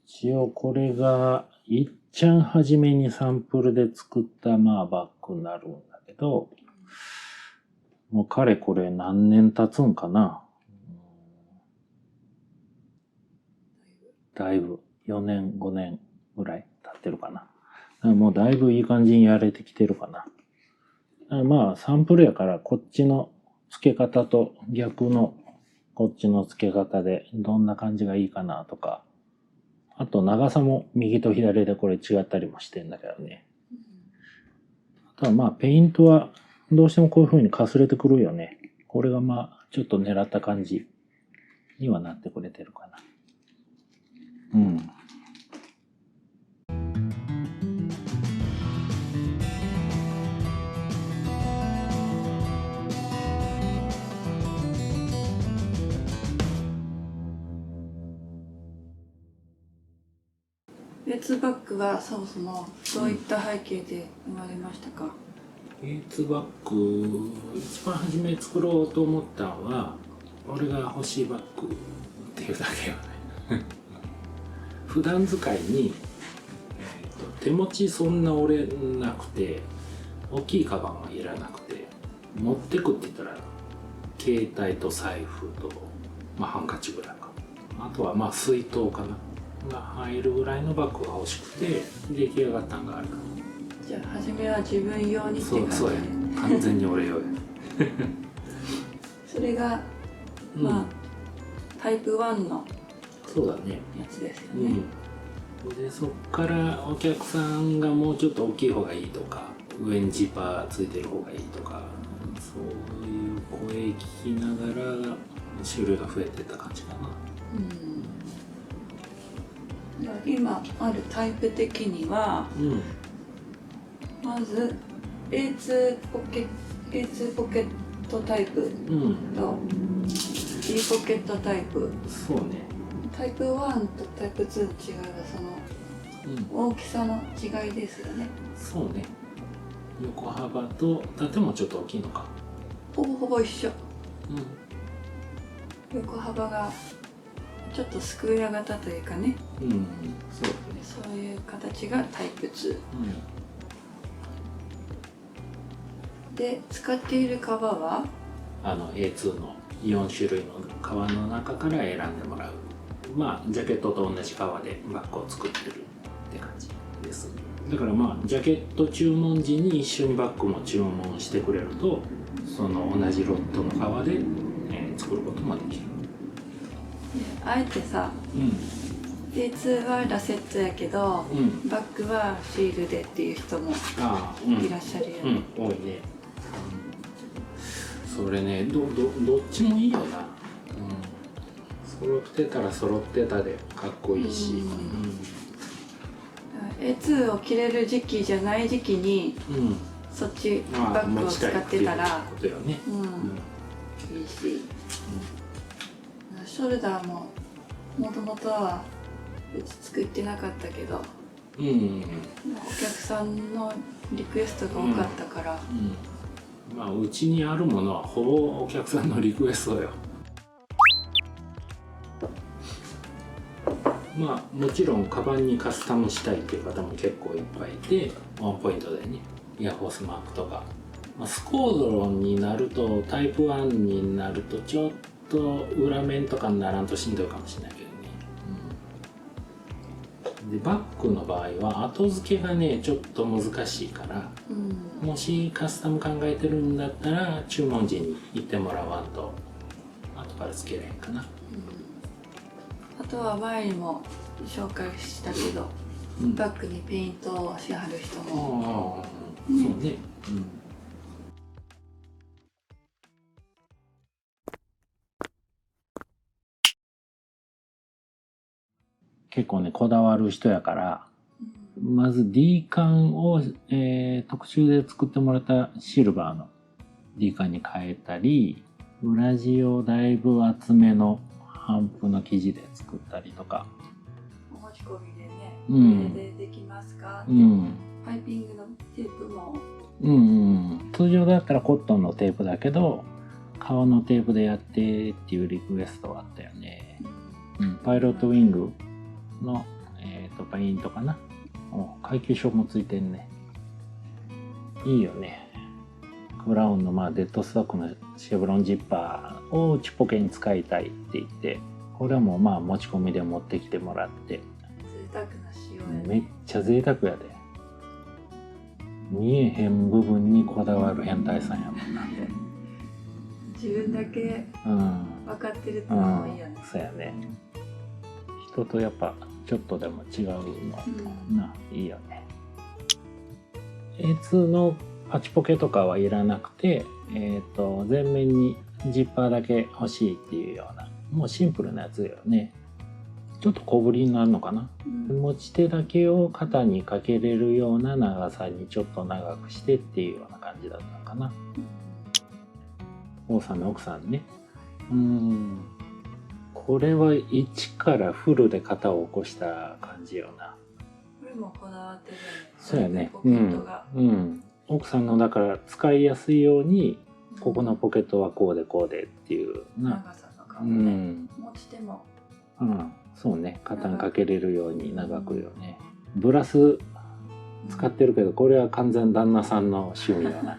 一応これがいっちゃん初めにサンプルで作ったバッグになるんだけど、もうかれこれ何年経つんかな。だいぶ4年5年ぐらい経ってるかな。もうだいぶいい感じにやれてきてるかな。サンプルやからこっちの付け方と逆のこっちの付け方でどんな感じがいいかなとか、あと長さも右と左でこれ違ったりもしてんだけどね。ただペイントはどうしてもこういう風にかすれてくるよね。これがちょっと狙った感じにはなってくれてるかな。エーツバッグはそもそもどういった背景で生まれましたか？エーツバッグ一番初め作ろうと思ったのは、俺が欲しいバッグっていうだけよね。普段使いに、手持ちそんな俺なくて、大きいカバンはいらなくて、持ってくって言ったら携帯と財布と、ハンカチぐらいか、あとは水筒かなが入るぐらいのバッグが欲しくて出来上がったんがあるから。じゃあ初めは自分用にって感じで。そうや、完全に俺用や。それがタイプ1のそうだね。やつですよね。でそっからお客さんがもうちょっと大きい方がいいとか、上にジッパーついてる方がいいとか、そういう声聞きながら種類が増えてった感じかな。今あるタイプ的には、まず A2 ポケットタイプと D ポケットタイプ。そうね。タイプ1とタイプ2の違いはその大きさの違いですよね。そうね。横幅と縦もちょっと大きいのか。ほぼほぼ一緒。横幅がちょっとスクエア型というかね。そうだね。そういう形がタイプ2。で使っている革はA2 の4種類の革の中から選んでもらう。ジャケットと同じ革でバッグを作ってるって感じです。だからジャケット注文時に一緒にバッグも注文してくれると、その同じロットの革で、作ることもできる。あえてさ、A2 はラセットやけど、バッグはシールでっていう人もいらっしゃるよね。多いね。それね、どっちもいいよな。揃ってたら揃ってたでかっこいいし。A2 を着れる時期じゃない時期に、そっちバッグを使ってたらいいし、ショルダーももともとはうち作ってなかったけど、お客さんのリクエストが多かったから、うちにあるものはほぼお客さんのリクエストよ。もちろんカバンにカスタムしたいっていう方も結構いっぱいいて、ワンポイントでね、エアフォースマークとか、スコードロンになるとタイプ1になるとちょっと裏面とかにならんとしんどいかもしれないけどね。でバッグの場合は後付けがねちょっと難しいから、もしカスタム考えてるんだったら注文時に言ってもらわんと後から付けられんかな。あとは前にも紹介したけど、バッグにペイントをしはる人もそうね。結構ねこだわる人やから、まず D 缶を、特注で作ってもらったシルバーの D 缶に変えたり、裏地をだいぶ厚めの帆布の生地で作ったりとか。お持ち込みでね、これでできますかって、パイピングのテープも、通常だったらコットンのテープだけど革のテープでやってっていうリクエストがあったよね。パイロットウィングの、パイントかな。階級書もついてんね。いいよね。ブラウンのデッドストックのシェブロンジッパーを内ポケに使いたいって言って、これはもう持ち込みで持ってきてもらって。贅沢な仕様やね。めっちゃ贅沢やで。見えへん部分にこだわる変態さんやもんな。自分だけ分かってるってのもいいよね。そうやね。人とやっぱちょっとでも違うのな、いいよね。A2 のパチポケとかはいらなくて、前面にジッパーだけ欲しいっていうような、もうシンプルなやつよね。ちょっと小ぶりになるのかな。持ち手だけを肩にかけれるような長さにちょっと長くしてっていうような感じだったのかな。王さんの奥さんね。これは一からフルで型を起こした感じよな。これもこだわってるよね。そうやね。ポケットが。奥さんのだから使いやすいように、ここのポケットはこうでこうでっていう長さとかもね。持ち手も。そうね。肩にかけれるように長くよね。ブラス使ってるけど、これは完全旦那さんの趣味よな。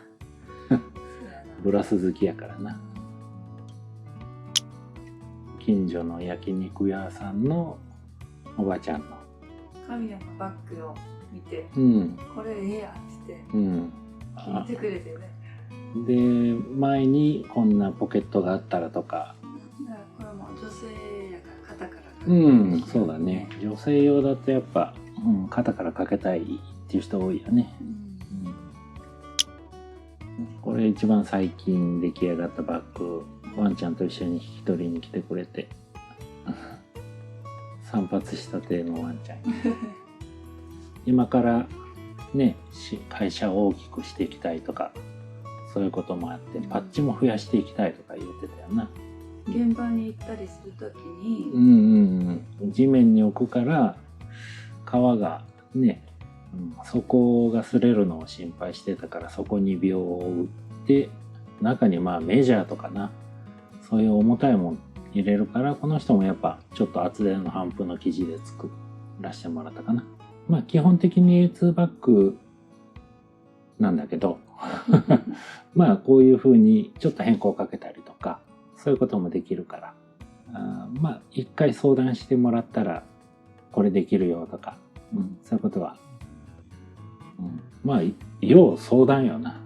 ブラス好きやからな。近所の焼肉屋さんのおばちゃんの神谷のバッグを見て、これええやって言って聞いてくれてね。で、前にこんなポケットがあったらとか、これも女性やから肩からかける、そうだね。女性用だとやっぱ、肩からかけたいっていう人多いよね。これ一番最近出来上がったバッグ、ワンちゃんと一緒に引き取りに来てくれて散髪したてのワンちゃん今からね、会社を大きくしていきたいとか、そういうこともあってパッチも増やしていきたいとか言ってたよな。現場に行ったりするときに、地面に置くから皮がね、そこが擦れるのを心配してたから、そこに鋲を打って中にメジャーとかな、そういう重たいもん入れるから、この人もやっぱちょっと厚手の帆布の生地で作らせてもらったかな。基本的に A2 バッグなんだけどこういう風にちょっと変更かけたりとか、そういうこともできるから、一回相談してもらったらこれできるよとか、そういうことは、要相談よな。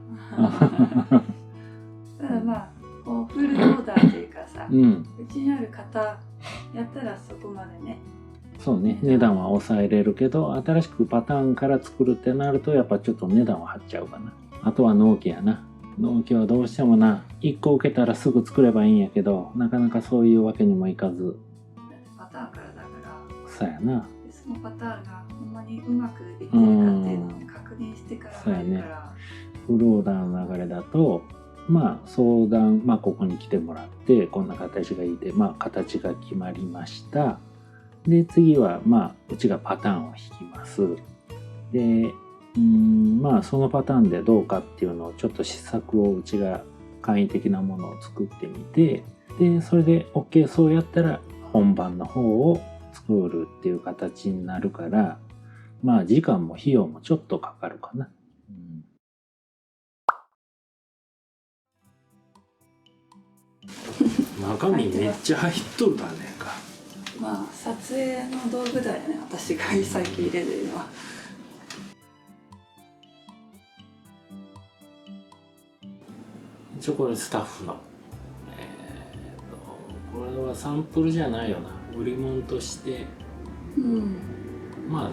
ただこうフルオーダーというかさ、うちにある方やったらそこまでね。そうね、値段は抑えれるけど、新しくパターンから作るってなるとやっぱちょっと値段は張っちゃうかな。あとは納期やな。納期はどうしてもな、1個受けたらすぐ作ればいいんやけど、なかなかそういうわけにもいかず。パターンからだから。そうやな。そのパターンがほんまにうまくいってるかっていうのを確認してから入るから。フルオーダーの流れだと、相談、ここに来てもらって、こんな形がいいで、形が決まりました。で、次は、うちがパターンを引きます。で、そのパターンでどうかっていうのをちょっと試作をうちが簡易的なものを作ってみて、で、それで OK そうやったら本番の方を作るっていう形になるから、時間も費用もちょっとかかるかな。中身めっちゃ入っとるだねか。撮影の道具だよね、私が最近入れるのは。これスタッフの、これはサンプルじゃないよな、売り物として、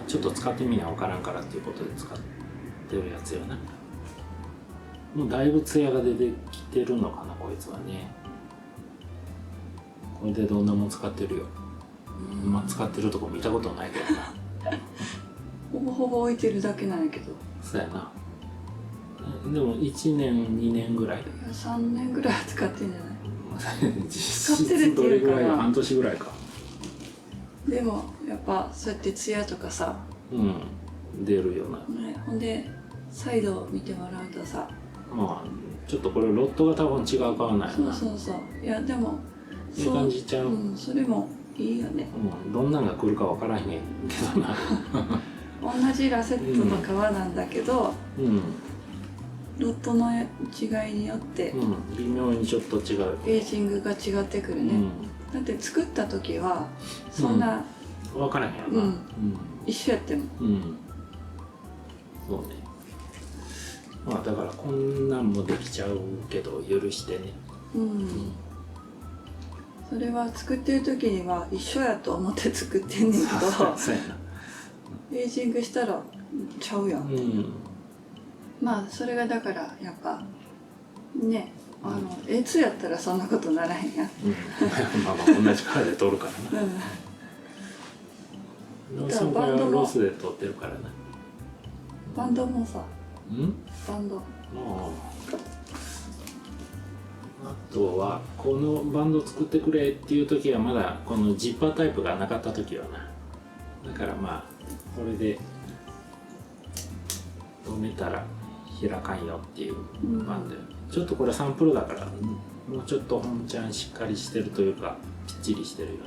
ちょっと使ってみな分からんからっていうことで使ってるやつよな。もうだいぶツヤが出てきてるのかな、こいつはね。これでどんなもん使ってるよ。使ってるとこ見たことないけどな。ほぼほぼ置いてるだけなんやけど。そうやな。でも1年2年ぐらい。3年ぐらいは使ってんじゃない？実質どれぐらい？半年ぐらいか。でもやっぱそうやってツヤとかさ、出るよな。ほんで再度見てもらうとさ、ちょっとこれロットが多分違うかはないな。そう。いやでもいい感じちゃう。それもいいよね。どんなんが来るかわからへんけどな。同じラセットの革なんだけど、ロットの違いによって、微妙にちょっと違う。エイジングが違ってくるね。だって作った時はそんな分からへんやな。一緒やっても。そうね。まあだからこんなんもできちゃうけど許してね。それは作ってる時には一緒やと思って作ってんねんけど、エイジングしたらちゃうやん。まあそれがだからやっぱね、A2 やったらそんなことならへんやん。まあまあ同じからで撮るからな。そこはロスで撮ってるからな。バンドもさ、バンド。あとはこのバンド作ってくれっていう時はまだこのジッパータイプがなかった時はな。だからまあこれで止めたら開かんよっていうバンド。ちょっとこれサンプルだからもうちょっと本ちゃんしっかりしてるというかぴっちりしてるよね。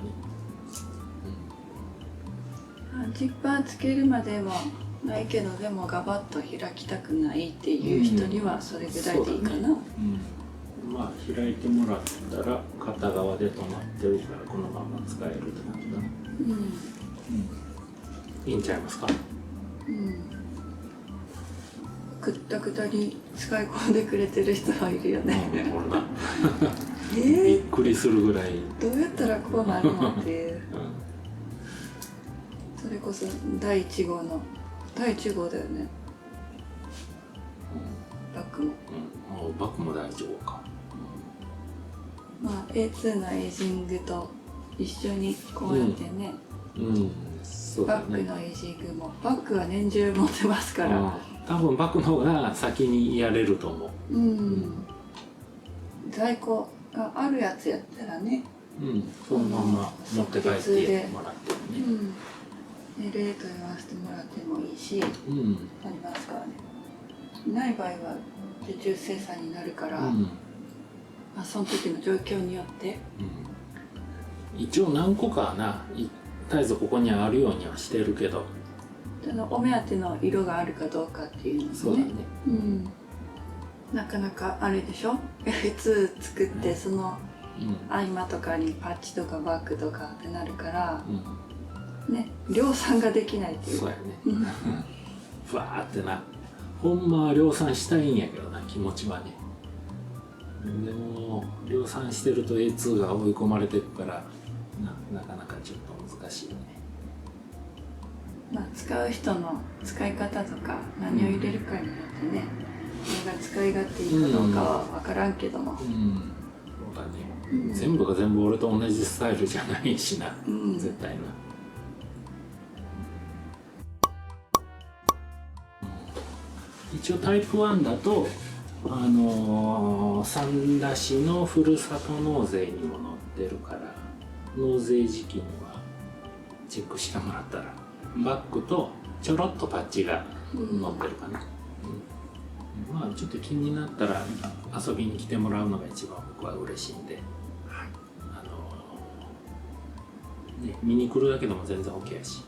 ジッパーつけるまでもないけど、でもガバッと開きたくないっていう人にはそれぐらいでいいかな。まあ開いてもらったら片側で止まってるからこのまま使えるって感じだな。いいんちゃいますか。くったくたに使い込んでくれてる人はいるよね。びっくりするぐらい。どうやったらこうなるのっていう。それこそ第1号の第1号だよね。バッグも。バッグも第1号か。まあ A2 のエイジングと一緒にこうやってね。バッグのエイジングもバッグは年中持ってますから。多分バッグの方が先にやれると思う。在庫があるやつやったらね。そのまま持って帰ってもらってね。レート言わせてもらってもいいし、ありますからね。ない場合は受注生産になるから、その時の状況によって。一応何個かな、絶えずここにあるようにはしてるけど。お目当ての色があるかどうかっていうのもね。そうだね。なかなかあれでしょ。F2 作ってその合間とかにパッチとかバッグとかってなるから。ね、量産ができないっていう。そうやね。ふわーってな。ほんまは量産したいんやけどな、気持ちはね。でも量産してると A2 が追い込まれてるからなかなかちょっと難しいよね。まあ使う人の使い方とか何を入れるかによってね、それが使い勝手いいかどうかは分からんけども。そうだね。全部が全部俺と同じスタイルじゃないしな、絶対な。一応タイプ1だと三田市のふるさと納税にも載ってるから納税時期にはチェックしてもらったらバッグとちょろっとパッチが載ってるかな。まあちょっと気になったら遊びに来てもらうのが一番僕は嬉しいんで、見に来るだけでも全然 OK やし。